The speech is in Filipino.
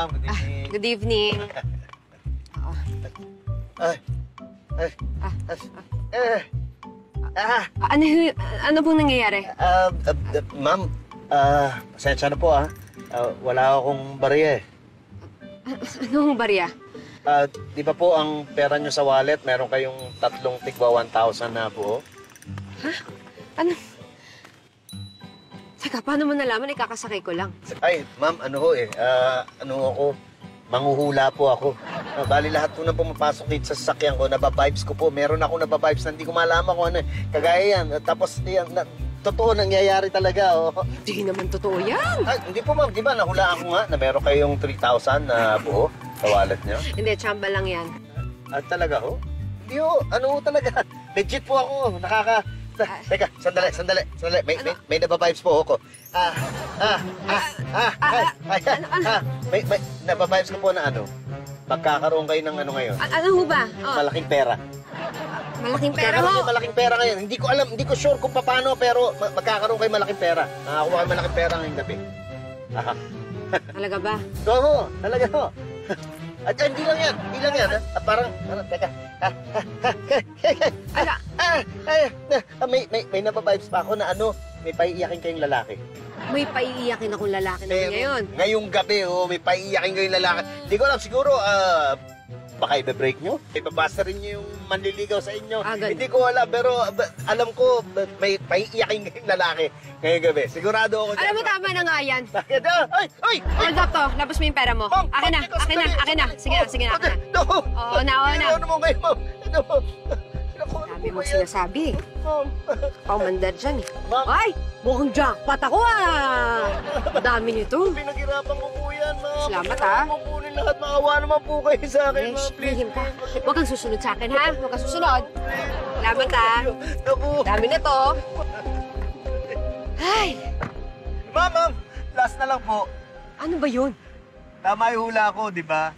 ma'am. Good evening. Good evening. Ano pong nangyayari? Ma'am, pasensya na po wala akong barya eh. Anong barya? Di ba po ang pera nyo sa wallet, meron kayong 3 tigwa 1,000 na buo? Ha? Ano? Teka, paano mo nalaman? Ikakasakay ko lang. Ay, ma'am, manghuhula po ako. Bali lahat po na pumapasok dito sa sasakyan ko, nababibes ko po. Meron ako nababibes na hindi ko malaman kung ano eh. Kagaya yan. Tapos yan, totoo nangyayari talaga. Oh. Hindi naman totoo yan. Ay, hindi po ma'am, di ba nahulaan ko nga na meron kayong 3,000 na buo sa wallet niyo? Hindi, tsamba lang yan. Talaga ho? Hindi ho, talaga. Legit po ako. Teka, sandali. May nababibes po ako. May nababibes ko po na magkakaroon kayo ng ngayon. Ano ho ba? Malaking pera. Malaking pera ho? Malaking pera ngayon. Hindi ko sure kung paano, pero magkakaroon kayo malaking pera. Nakakuha kayo malaking pera ngayong gabi. Talaga ba? Oo, talaga ho. At hindi lang yan. Parang, teka. May nababibes pa ako na may paiiyakin kayong lalaki. May paiiyakin akong lalaki naman ngayon. Ngayong gabi, may paiiyakin kayong lalaki. Hindi ko alam, siguro, baka i-break nyo? Ipabasa rin nyo yung manliligaw sa inyo. Hindi ko alam, pero alam ko, may paiiyakin kayong lalaki ngayong gabi. Sigurado ako dyan. Alam mo, tama na nga yan. Bakit? Ay! Hold up to. Labas mo yung pera mo. Akin na. Sige na. Oo, na. Ano mo ngayon, ma'am? Sabi mo sinasabi. Paumandar dyan eh. Ma'am. Ay! Mukhang jackpot ako Dami nito. Pinaghirapan ko po yan, ma'am. Salamat Kukunin lahat. Maawa naman po kayo sa akin, ma'am. Lihim ka. Huwag kang susunod sa akin, ha? Huwag kang susunod. Salamat, Naku. Dami nito. Ay! Ma'am. Last na lang po. Ano ba yun? Tama yung hula ko, di ba?